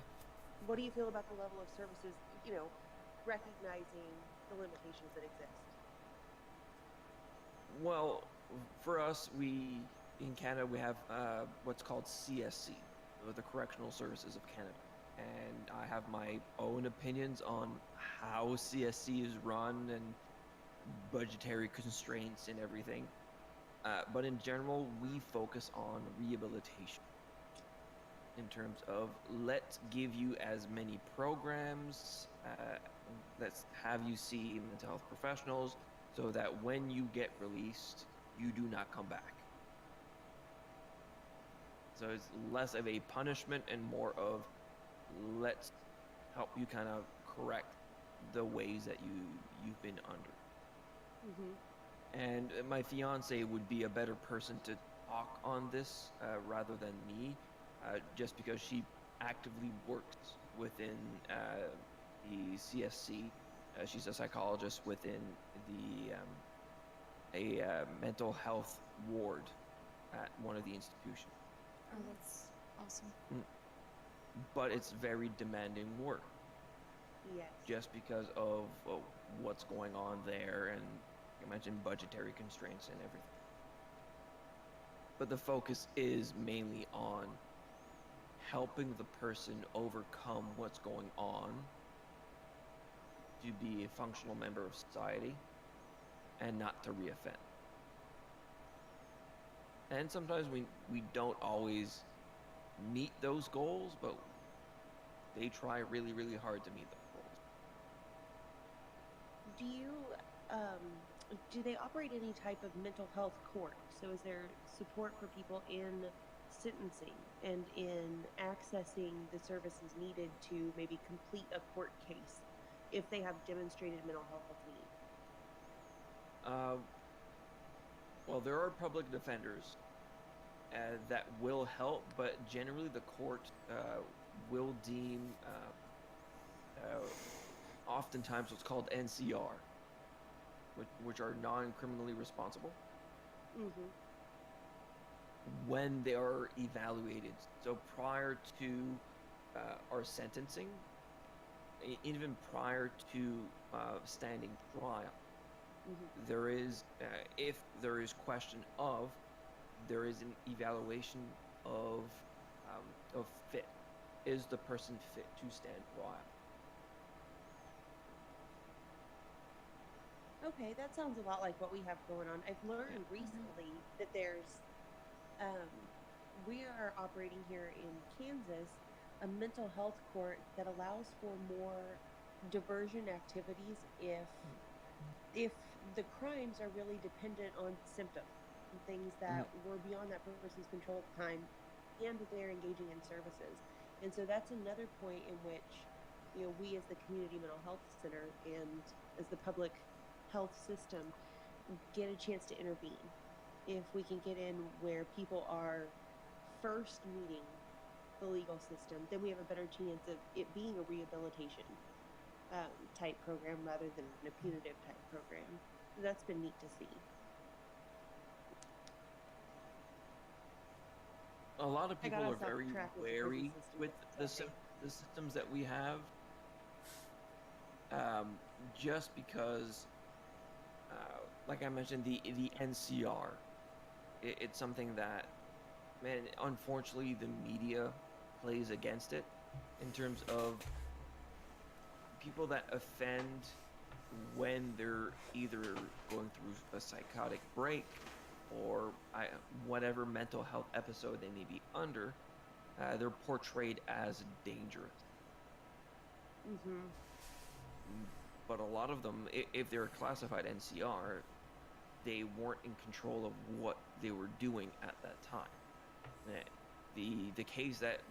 what do you feel about the level of services, recognizing the limitations that exist? Well, for us, we in Canada we have what's called CSC, or the Correctional Services of Canada, and I have my own opinions on how CSC is run and budgetary constraints and everything. But in general, we focus on rehabilitation in terms of let's give you as many programs, let's have you see mental health professionals so that when you get released, you do not come back. So it's less of a punishment and more of let's help you kind of correct the ways that you've been under. Mm-hmm. And my fiance would be a better person to talk on this rather than me, just because she actively works within the CSC. She's a psychologist within the a mental health ward at one of the institutions. Oh, that's awesome. But it's very demanding work, Yes. just because of what's going on there, and I mentioned budgetary constraints and everything. But the focus is mainly on helping the person overcome what's going on to be a functional member of society and not to reoffend. And sometimes we don't always meet those goals, but they try really, really hard to meet those goals. Do you, do they operate any type of mental health court? So is there support for people in sentencing and in accessing the services needed to maybe complete a court case if they have demonstrated mental health need? Well, there are public defenders that will help, but generally the court will deem oftentimes what's called NCR, which are non-criminally responsible, Mm-hmm. when they are evaluated. So prior to our sentencing, even prior to standing trial, Mm-hmm. there is, if there is question of, there is an evaluation of fit. Is the person fit to stand trial? Okay, that sounds a lot like what we have going on. I've learned recently that um, we are operating here in Kansas a mental health court that allows for more diversion activities if the crimes are really dependent on symptoms and things that were beyond that person's control at the time, and they're engaging in services. And so that's another point in which, we as the community mental health center and as the public health system get a chance to intervene. If we can get in where people are first meeting the legal system, then we have a better chance of it being a rehabilitation type program rather than a punitive type program. That's been neat to see. A lot of I people got are us off very track with the prison wary system, with but sorry. the systems that we have, just because, like I mentioned, the NCR, it's something that, man, unfortunately, the media plays against it in terms of people that offend when they're either going through a psychotic break or whatever mental health episode they may be under. They're portrayed as dangerous. Mm-hmm. But a lot of them, if they're classified NCR, they weren't in control of what they were doing at that time. the case that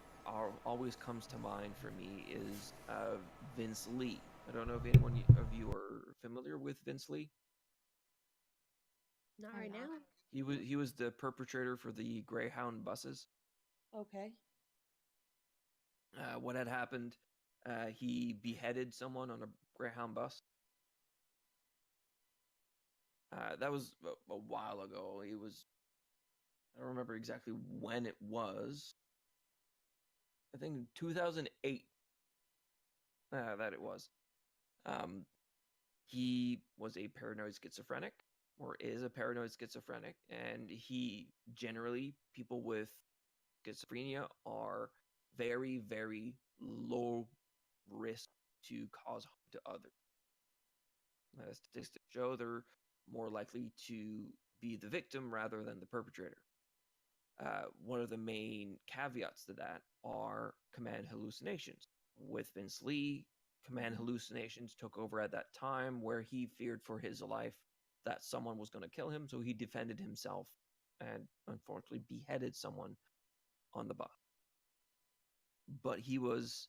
always comes to mind for me is Vince Lee. I don't know if anyone of you are familiar with Vince Lee. Not I'm right not. now. He was the perpetrator for the Greyhound buses. Okay. What had happened? He beheaded someone on a Greyhound bus. That was a while ago. It was, I don't remember exactly when it was. I think 2008 that it was. Um, he was a paranoid schizophrenic, or is a paranoid schizophrenic, and he generally, people with schizophrenia are very, very low risk to cause harm to others. Statistics show they're more likely to be the victim rather than the perpetrator. One of the main caveats to that are command hallucinations. With Vince Lee, command hallucinations took over at that time where he feared for his life that someone was going to kill him, so he defended himself and unfortunately beheaded someone on the bus. But he was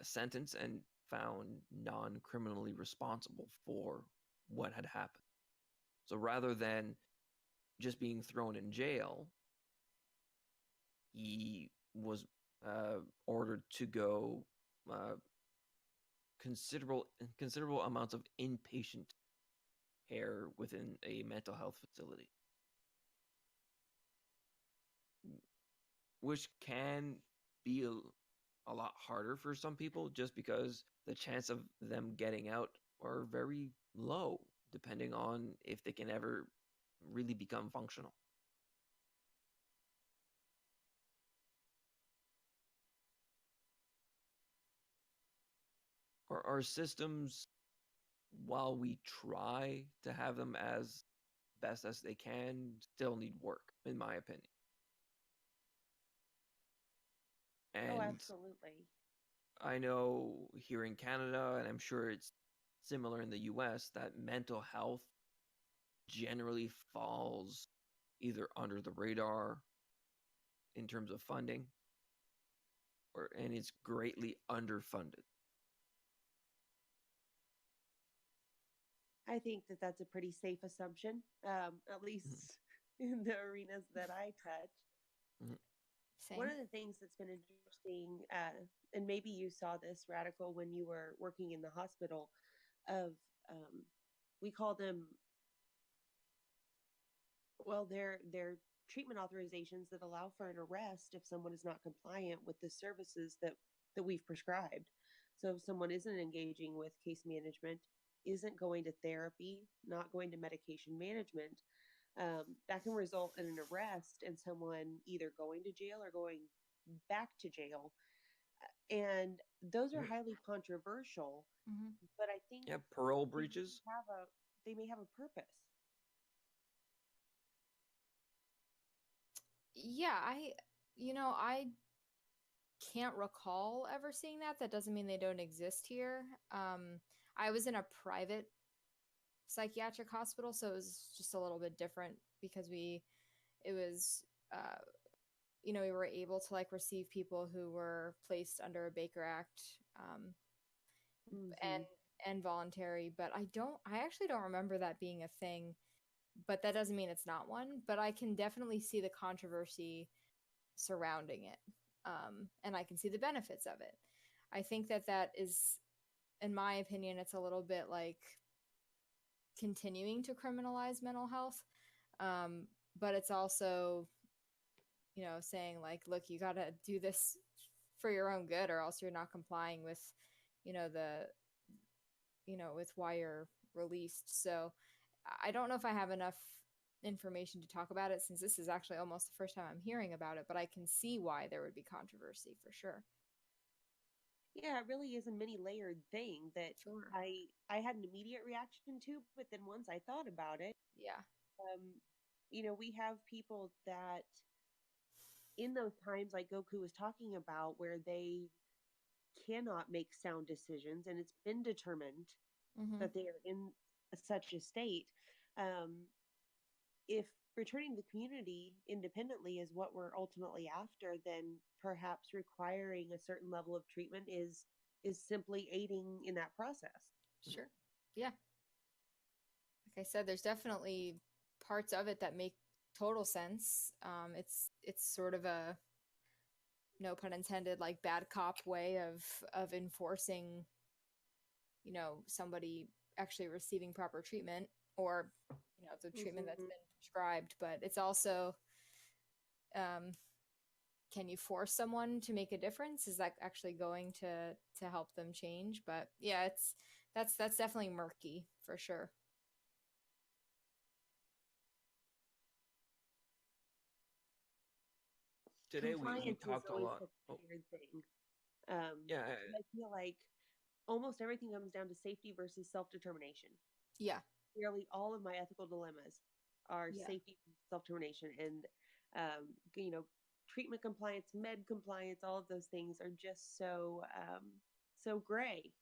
sentenced and found non-criminally responsible for what had happened. So rather than just being thrown in jail, he was ordered to go considerable amounts of inpatient care within a mental health facility, which can be a lot harder for some people just because the chance of them getting out are very low, depending on if they can ever really become functional. Our systems, while we try to have them as best as they can, still need work, in my opinion. Oh, And absolutely. I know here in Canada, and I'm sure it's similar in the US, that mental health generally falls either under the radar in terms of funding, and it's greatly underfunded. I think that that's a pretty safe assumption, at least in the arenas that I touch. Mhm. One Same. of the things that's been interesting, and maybe you saw this, Radical, when you were working in the hospital, of we call them, well, they're treatment authorizations that allow for an arrest if someone is not compliant with the services that we've prescribed. So if someone isn't engaging with case management, isn't going to therapy, not going to medication management, that can result in an arrest and someone either going to jail or going back to jail. And those are highly controversial, Hmm. but I think Yeah, parole they breaches. have a they may have a purpose. Yeah, I can't recall ever seeing that. That doesn't mean they don't exist here. I was in a private psychiatric hospital, so it was just a little bit different because it was, uh, we were able to like receive people who were placed under a Baker Act, Mm-hmm. and voluntary. But I actually don't remember that being a thing. But that doesn't mean it's not one. But I can definitely see the controversy surrounding it, and I can see the benefits of it. I think that is, in my opinion, it's a little bit like continuing to criminalize mental health, um, but it's also, saying like, look, you got to do this for your own good, or else you're not complying with, the with why you're released. So I don't know if I have enough information to talk about it, since this is actually almost the first time I'm hearing about it, but I can see why there would be controversy for sure. Yeah, it really is a many layered thing that Sure. I had an immediate reaction to, but then once I thought about it, Yeah. um, we have people that in those times like Goku was talking about where they cannot make sound decisions and it's been determined Mm-hmm. that they are in such a state. Um, if returning to the community independently is what we're ultimately after, then perhaps requiring a certain level of treatment is simply aiding in that process. Sure. Yeah. Like I said, there's definitely parts of it that make total sense. It's sort of a, no pun intended, like bad cop way of enforcing, somebody actually receiving proper treatment, or the treatment that's Mhm. been prescribed. But it's also, um, can you force someone to make a difference? Is that actually going to help them change? But yeah, that's definitely murky for sure. Today we Compliance is talked a always lot. such a Oh, weird thing. yeah, I feel like almost everything comes down to safety versus self-determination. Yeah. Nearly all of my ethical dilemmas are Yeah. safety and self-determination, and treatment compliance, med compliance, all of those things are just so gray.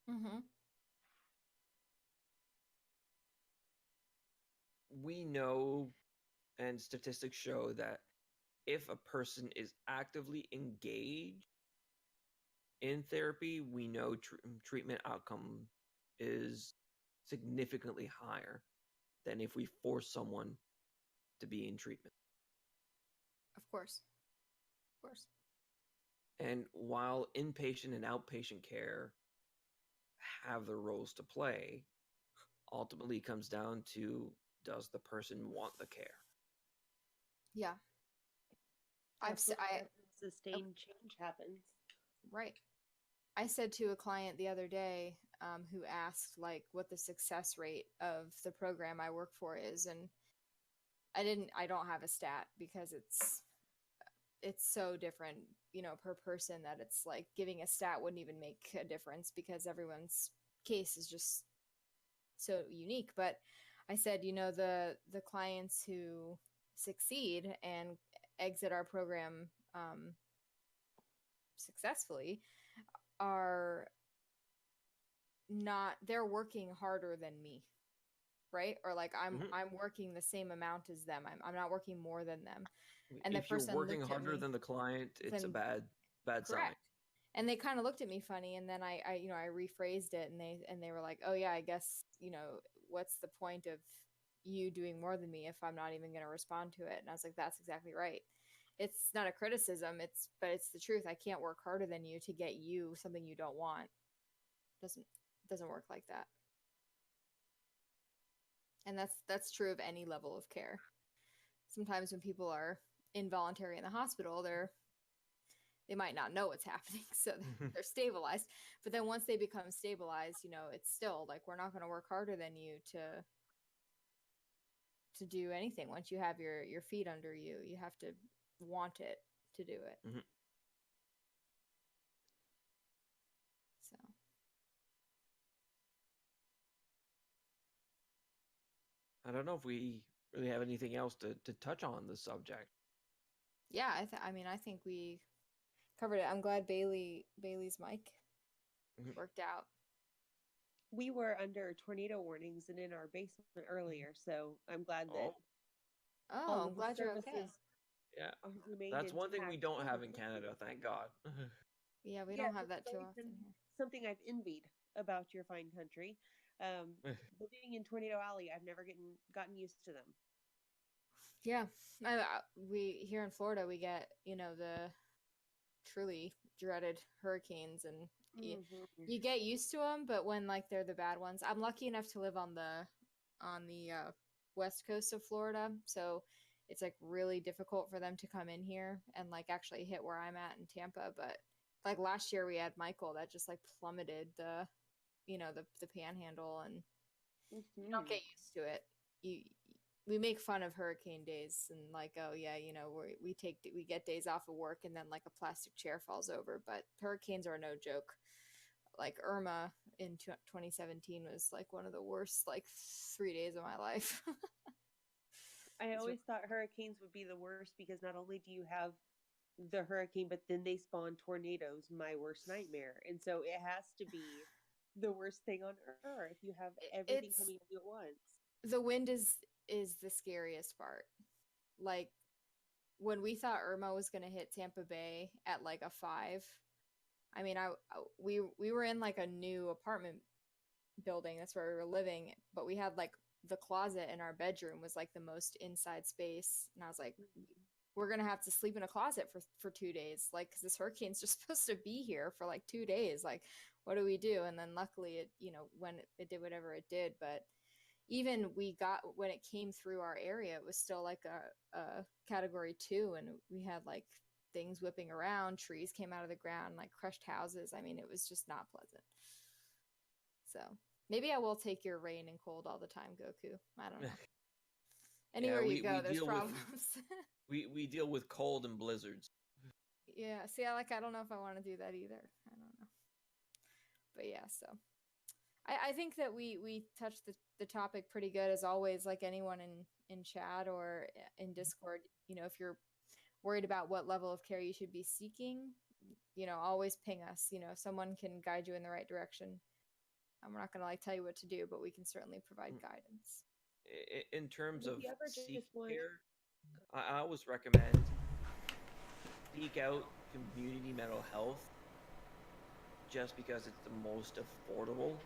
Mm-hmm. we know, and statistics show that if a person is actively engaged in therapy, we know treatment outcome is significantly higher than if we force someone to be in treatment. Of course. Of course. And while inpatient and outpatient care have their roles to play, ultimately it comes down to, does the person want the care? Yeah. That's where I that sustained change happens. right. I said to a client the other day, who asked like what the success rate of the program I work for is, and I don't have a stat because it's so different, per person, that it's like giving a stat wouldn't even make a difference because everyone's case is just so unique. But I said, the clients who succeed and exit our program, successfully, are not, they're working harder than me, right? Or like Mhm. I'm working the same amount as them. I'm not working more than them. And the If you're person working looked at harder me, than the client, it's a then bad sign. correct. And they kind of looked at me funny, and then I rephrased it, and they were like, "Oh yeah, I guess, what's the point of you doing more than me if I'm not even going to respond to it?" And I was like, "That's exactly right. It's not a criticism, but it's the truth. I can't work harder than you to get you something you don't want. Doesn't doesn't work like that." And that's true of any level of care. Sometimes when people are involuntary in the hospital, they might not know what's happening, so they're stabilized. But then once they become stabilized, it's still like, we're not going to work harder than you to do anything. Once you have your feet under you, you have to want it to do it. Mhm. So I don't know if we really have anything else to touch on the subject. yeah, I think we covered it. I'm glad Bailey's mic Mhm. worked out. We were under tornado warnings and in our basement earlier, so I'm glad that Oh, all Oh, I'm of the glad you're okay. services yeah. remained That's one thing we intact. don't have in Canada, thank God. Yeah, we don't Yes, have it's that too always often been here. something I've envied about your fine country. Um, Living in Tornado Alley, I've never gotten used to them. Yeah, we here in Florida, we get, the truly dreaded hurricanes, and Hmm. you get used to them. But when like they're the bad ones, I'm lucky enough to live on the west coast of Florida, so it's like really difficult for them to come in here and like actually hit where I'm at in Tampa. But like last year we had Michael that just like plummeted the panhandle, and you don't Hmm. get used to it. You We make fun of hurricane days and like, oh yeah, we get days off of work and then like a plastic chair falls over. But hurricanes are no joke. Like Irma in 2017 was like one of the worst like 3 days of my life. I It's always thought hurricanes would be the worst because not only do you have the hurricane, but then they spawn tornadoes, my worst nightmare. And so it has to be the worst thing on earth. You have everything it's coming at you at once. the wind is is the scariest part. Like when we thought Irma was going to hit Tampa Bay at like a 5, I mean, we were in like a new apartment building. That's where we were living, but we had like the closet in our bedroom was like the most inside space, and I was like, we're gonna have to sleep in a closet for 2 days, like, because this hurricane's just supposed to be here for like 2 days. Like, what do we do? And then luckily it, when it did whatever it did, but even we got when it came through our area, it was still like a category 2, and we had like things whipping around, trees came out of the ground, like crushed houses. I mean, it was just not pleasant. So maybe I will take your rain and cold all the time, Goku. I don't know. Anywhere you go, there's problems. We deal with cold and blizzards. Yeah, see, I don't know if I want to do that either. I don't know. But yeah, so I think that we touched the topic pretty good as always. Like anyone in chat or in Discord, if you're worried about what level of care you should be seeking, always ping us. Someone can guide you in the right direction. We're not gonna like tell you what to do, but we can certainly provide guidance. In terms If of you ever just seeking want- care, I always recommend seek out community mental health, just because it's the most affordable.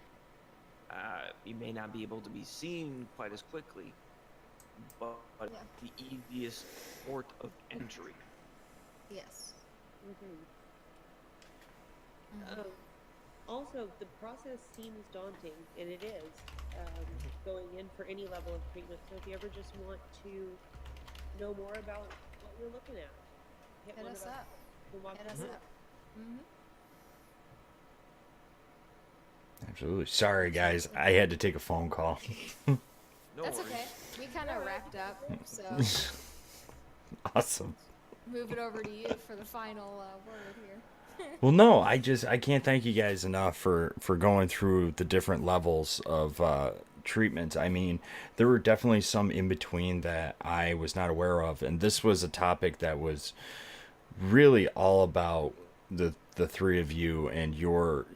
You may not be able to be seen quite as quickly, but Yeah. the easiest port of entry. Yes. Also, the process seems daunting, and it is, going in for any level of treatment. So if you ever just want to know more about what you're looking at, Hit one us of us up. and walk Hit you us through. up. Mm-hmm. Absolutely. Sorry, guys. I had to take a phone call. No That's worries. okay. We kind of wrapped up, so Awesome. move it over to you for the final word here. Well, no, I can't thank you guys enough for going through the different levels of treatments. I mean, there were definitely some in between that I was not aware of, and this was a topic that was really all about the three of you and your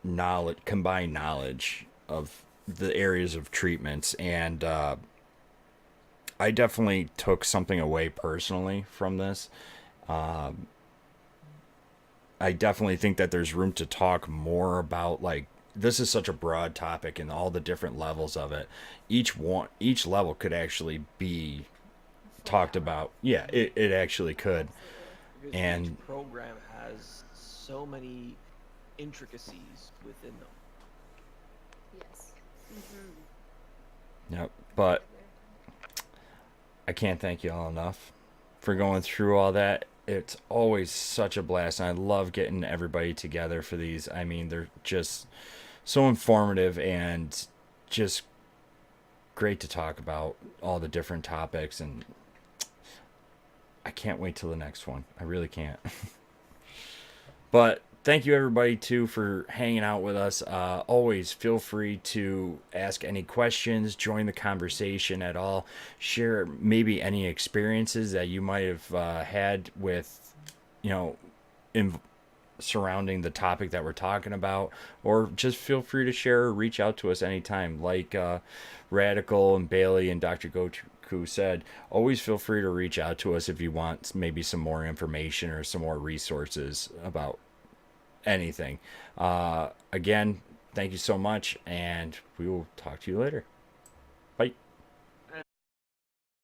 knowledge, combined knowledge of the areas of treatments, and I definitely took something away personally from this. I definitely think that there's room to talk more about, like, this is such a broad topic and all the different levels of it. Each level could actually be talked about. Yeah, it actually could. Because And each program has so many intricacies within them. Yes. yep, but I can't thank you all enough for going through all that. It's always such a blast, and I love getting everybody together for these. I mean, they're just so informative and just great to talk about all the different topics, and I can't wait till the next one. I really can't. But thank you, everybody, too, for hanging out with us. Always feel free to ask any questions, join the conversation at all, share maybe any experiences that you might have had with, surrounding the topic that we're talking about, or just feel free to share or reach out to us anytime. Like Radical and Bailey and Dr. Goku said, always feel free to reach out to us if you want maybe some more information or some more resources about anything. Again, thank you so much, and we will talk to you later. Bye.